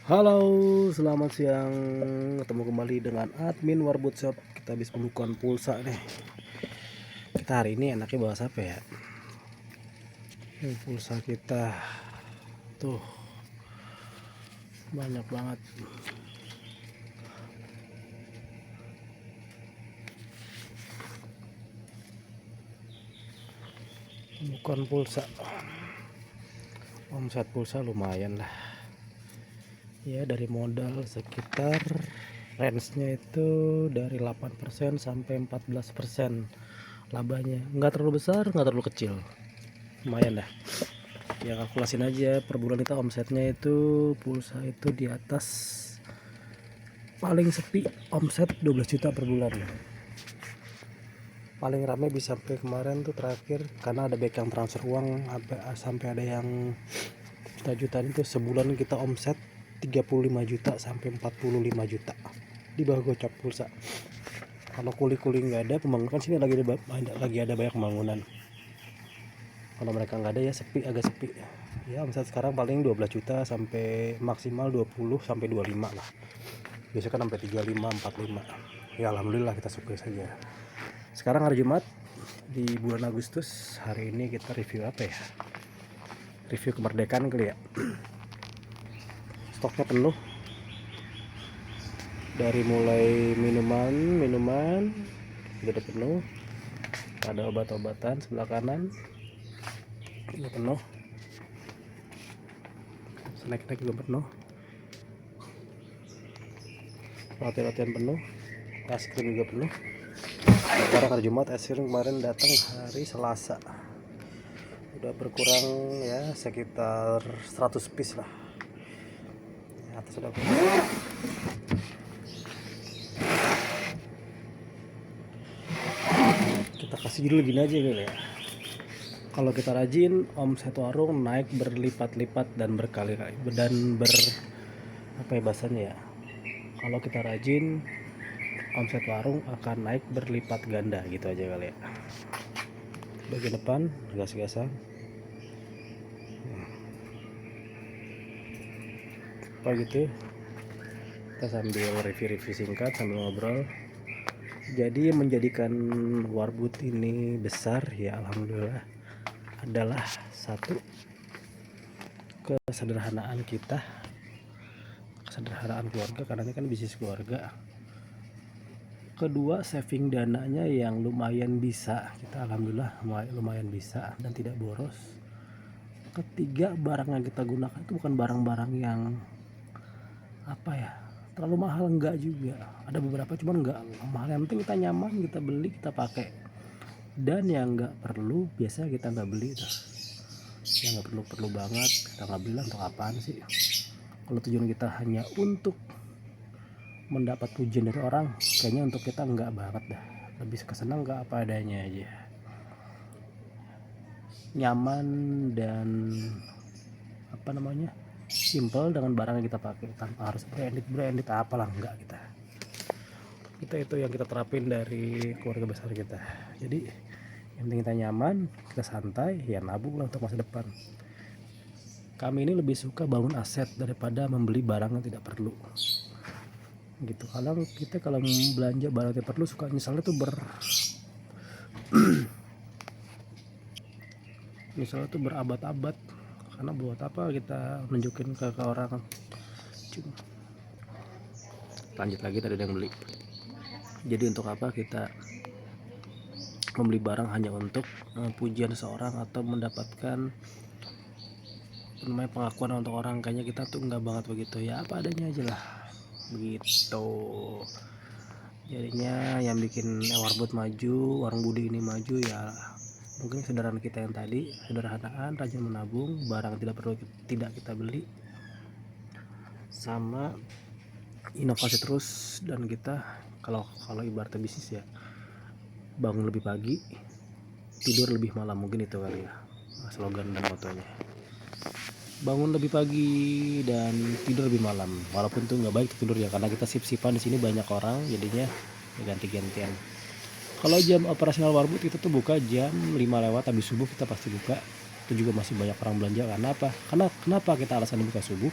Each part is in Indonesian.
Halo, selamat siang. Ketemu kembali dengan admin Warbut Shop. Kita habis pembukaan pulsa nih. Kita hari ini enaknya bahas apa ya? Pulsa kita tuh banyak banget. Pembukaan pulsa. Omset pulsa lumayan lah. Ya dari modal sekitar range-nya itu dari 8% sampai 14% labanya. Nggak terlalu besar, nggak terlalu kecil. Lumayan dah. Ya kalkulasin aja per bulan kita omsetnya itu pulsa itu di atas paling sepi omset 12 juta per bulan. Paling rame bisa sampai kemarin tuh terakhir karena ada back yang transfer uang sampai ada yang juta-jutaan itu sebulan kita omset 35 juta sampai 45 juta di bawah gocap pulsa. Kalau kuli-kuli nggak ada pembangunan sini lagi ada banyak pembangunan. Kalau mereka nggak ada ya sepi, agak sepi. Ya omset sekarang paling 12 juta sampai maksimal 20 sampai 25 lah. Biasanya kan sampai 35 45. Ya alhamdulillah kita syukur saja. Sekarang hari Jumat di bulan Agustus. Hari ini kita review apa ya? Review kemerdekaan kali ya. Stoknya penuh. Dari mulai minuman udah penuh. Ada obat-obatan sebelah kanan juga penuh. Snack-snack juga penuh. Roti-rotian penuh. Es krim juga penuh. Sekarang hari Jumat, es krim kemarin datang hari Selasa. Udah berkurang ya sekitar 100 piece lah. Atas udah berkurang. Kita kasih judul gini aja kali ya. Kalau kita rajin, omset warung naik berlipat-lipat dan berkali-kali apa ya bahasanya ya? Kalau kita rajin, omset warung akan naik berlipat ganda gitu aja kali ya. Bagian depan gas-gasan. Apa gitu? Kita sambil review-review singkat sambil ngobrol. Jadi menjadikan Warbut ini besar ya alhamdulillah adalah satu kesederhanaan kita, kesederhanaan keluarga karena ini kan bisnis keluarga. Kedua, saving dananya yang lumayan bisa, kita alhamdulillah lumayan bisa dan tidak boros. Ketiga, barang yang kita gunakan itu bukan barang-barang yang apa ya terlalu mahal, enggak juga, ada beberapa cuman enggak mahal, yang penting kita nyaman, kita beli, kita pakai. Dan yang enggak perlu biasanya kita enggak beli tuh, yang enggak perlu banget kita enggak beli. Untuk apaan sih kalau tujuan kita hanya untuk mendapat pujian dari orang? Kayaknya untuk kita enggak banget dah, lebih kesenang enggak apa adanya aja, nyaman dan apa namanya simple dengan barang yang kita pakai tanpa harus branded apalah, enggak. Kita itu yang kita terapin dari keluarga besar kita. Jadi yang penting kita nyaman, kita santai, ya nabung lah untuk masa depan. Kami ini lebih suka bangun aset daripada membeli barang yang tidak perlu gitu. Kadang kita kalau belanja barang yang tidak perlu suka misalnya tuh misalnya tuh berabad-abad, karena buat apa kita nunjukin ke orang. Lanjut lagi, tadi ada yang beli. Jadi untuk apa kita membeli barang hanya untuk pujian seorang atau mendapatkan namanya pengakuan untuk orang? Kayaknya kita tuh enggak banget begitu ya, apa adanya aja lah begitu. Jadinya yang bikin Warbut maju, warung Budi ini maju ya mungkin kesadaran kita yang tadi, sederhanaan, rajin menabung, barang tidak kita beli, sama inovasi terus. Dan kita kalau ibaratnya bisnis ya, bangun lebih pagi, tidur lebih malam, mungkin itu kali ya slogan dan motonya. Bangun lebih pagi dan tidur lebih malam, walaupun tuh nggak baik tidur ya karena kita sip-sipan di sini banyak orang, jadinya ya ganti-gantian. Kalau jam operasional Warbut kita tuh buka jam 5 lewat, habis subuh kita pasti buka. Itu juga masih banyak orang belanja. Karena apa? Kenapa kita alasan buka subuh?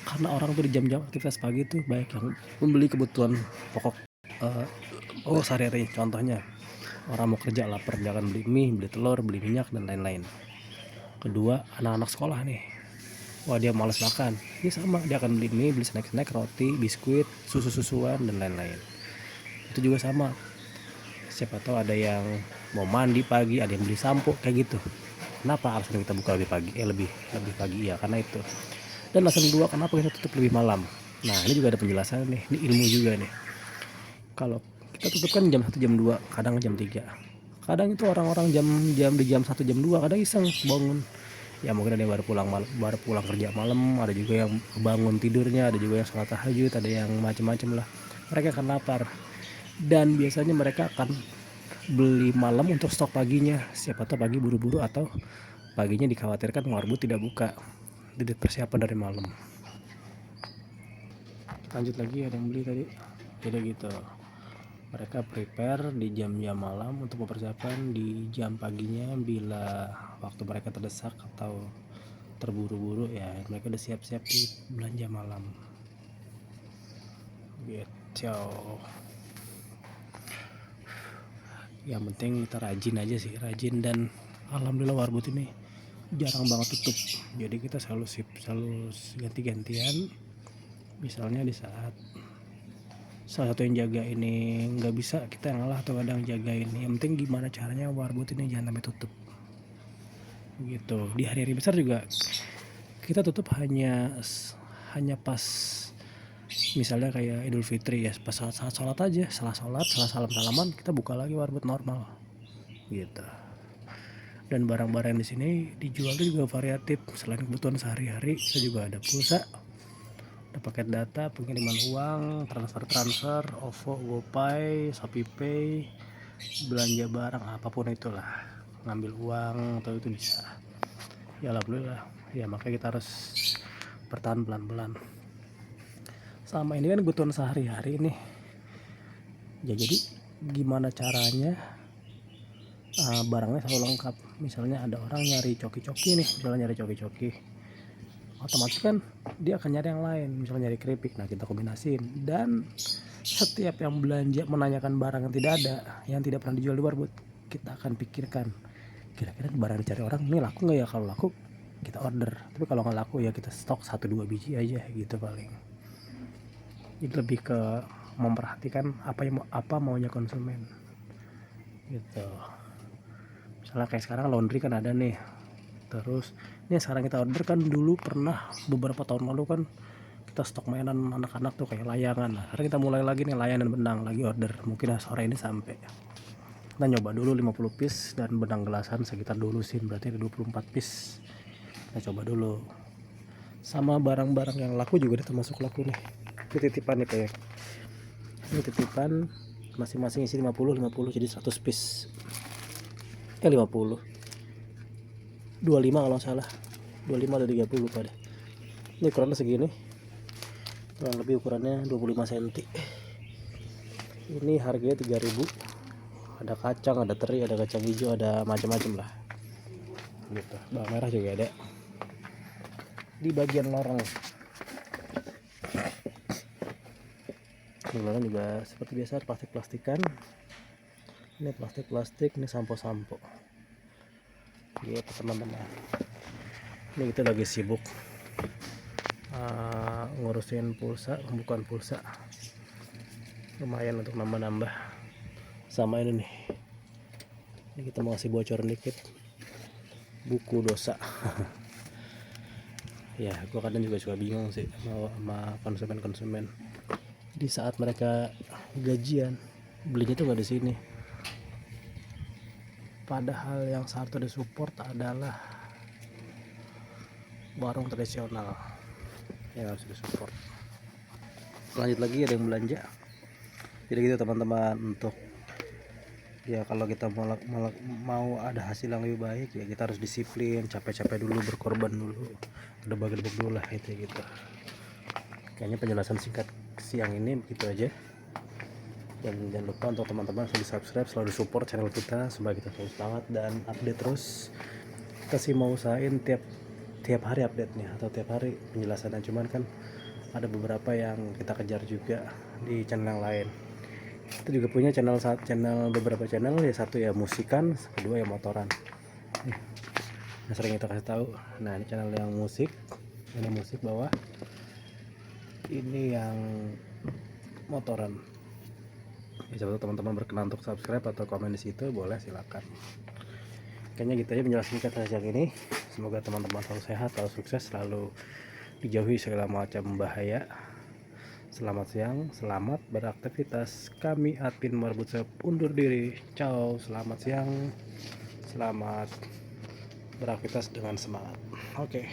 karena orang tuh di jam-jam aktivitas pagi tuh banyak yang membeli kebutuhan pokok sehari-hari. Contohnya orang mau kerja lapar, dia akan beli mie, beli telur, beli minyak dan lain-lain. Kedua, anak-anak sekolah nih, wah dia malas makan, ini sama, dia akan beli mie, beli snack-snack, roti, biskuit, susu-susuan dan lain-lain. Itu juga sama, siapa tahu ada yang mau mandi pagi, ada yang beli sampo kayak gitu. Kenapa alasan kita buka lebih pagi? Lebih pagi ya karena itu. Dan alasan kedua, kenapa kita tutup lebih malam? Nah ini juga ada penjelasan nih, ini ilmu juga nih. Kalau kita tutup kan jam 1 jam 2, kadang jam 3. Kadang itu orang-orang di jam 1 jam 2 kadang iseng bangun. Ya mungkin ada yang baru pulang kerja malam, ada juga yang bangun tidurnya, ada juga yang sholat tahajud, ada yang macam-macam lah. Mereka akan lapar. Dan biasanya mereka akan beli malam untuk stok paginya. Siapa tahu pagi buru-buru atau paginya dikhawatirkan warbu tidak buka. Jadi persiapan dari malam. Lanjut lagi, ada yang beli tadi. Jadi gitu. Mereka prepare di jam-jam malam untuk mempersiapkan di jam paginya bila waktu mereka terdesak atau terburu-buru, ya mereka udah siap-siap di belanja malam gitu. Yang penting kita rajin aja sih, rajin, dan alhamdulillah Warbut ini jarang banget tutup. Jadi kita selalu ganti-gantian. Misalnya di saat salah satu yang jaga ini nggak bisa, kita yang ngalah atau kadang jaga ini. Yang penting gimana caranya Warbut ini jangan sampai tutup gitu. Di hari-hari besar juga kita tutup hanya pas misalnya kayak Idul Fitri ya, pas saat sholat aja, setelah salam-salaman kita buka lagi Warbut normal gitu. Dan barang-barang di sini dijual juga variatif. Selain kebutuhan sehari-hari, kita juga ada pulsa, ada paket data, pengiriman uang, transfer, OVO, GoPay, ShopeePay, belanja barang apapun itulah, ngambil uang atau itu bisa. Ya alhamdulillah. Ya makanya kita harus bertahan pelan-pelan. Sama ini kan kebutuhan sehari-hari nih. Ya jadi gimana caranya barangnya selalu lengkap. Misalnya ada orang nyari coki-coki nih, otomatis kan dia akan nyari yang lain, misalnya nyari keripik, nah kita kombinasiin. Dan setiap yang belanja menanyakan barang yang tidak ada, yang tidak pernah dijual di Warbut, kita akan pikirkan kira-kira barang dicari orang ini laku nggak ya. Kalau laku kita order, tapi kalau nggak laku ya kita stok 1-2 biji aja gitu paling. Jadi lebih ke memperhatikan apa maunya konsumen gitu. Misalnya kayak sekarang laundry kan ada nih, terus ini sekarang kita order kan, dulu pernah beberapa tahun lalu kan kita stok mainan anak-anak tuh kayak layangan. Nah sekarang kita mulai lagi nih layangan dan benang lagi order, mungkin sore ini sampai. Kita nyoba dulu 50 piece dan benang gelasan sekitar 2 lusin, berarti ada 24 piece. Kita coba dulu. Sama barang-barang yang laku juga termasuk laku nih. Ini titipan nih kayak. Ini titipan masing-masing isi 50 jadi 100 piece. 50. 25 kalau salah. 25 atau 30 lupa deh. Ini ukurannya segini. Kurang lebih ukurannya 25 cm. Ini harganya 3.000. Ada kacang, ada teri, ada kacang hijau, ada macam-macam lah. Gitu. Bawang merah juga ada. Di bagian lorong. Di lorong juga seperti biasa plastik-plastikan. Ini plastik, ini sampo-sampo. Gitu teman-teman. Ini kita lagi sibuk ngurusin pulsa, pembukaan pulsa. Lumayan untuk nambah-nambah. Sama ini nih. Ini kita mau kasih bocor dikit. Buku dosa. Ya, gua kadang juga suka bingung sih sama konsumen-konsumen. Di saat mereka gajian, belinya tuh nggak di sini. Padahal yang seharusnya disupport adalah warung tradisional yang harus disupport. Lanjut lagi, ada yang belanja. Jadi gitu teman-teman, untuk ya kalau kita mau ada hasil yang lebih baik ya kita harus disiplin, capek-capek dulu, berkorban dulu, udah bagi-bagi dulu lah itu gitu. Kayaknya penjelasan singkat siang ini begitu aja. Dan jangan lupa untuk teman-teman selalu subscribe, selalu support channel kita supaya kita terus semangat dan update terus. Kita sih mau usahain tiap tiap hari update-nya atau tiap hari penjelasannya, cuman kan ada beberapa yang kita kejar juga di channel yang lain. Kita juga punya beberapa channel ya, satu ya musikan, kedua ya motoran. Nah, sering kita kasih tahu. Nah, ini channel yang musik, ini musik bawah, ini yang motoran. Ya, coba teman-teman berkenan untuk subscribe atau komen di situ, boleh silakan. Kayaknya gitu aja penjelasan kita siang ini. Semoga teman-teman selalu sehat, selalu sukses, selalu dijauhi segala macam bahaya. Selamat siang, selamat beraktivitas. Kami admin Marbut undur diri. Ciao, selamat siang, selamat beraktivitas dengan semangat. Oke.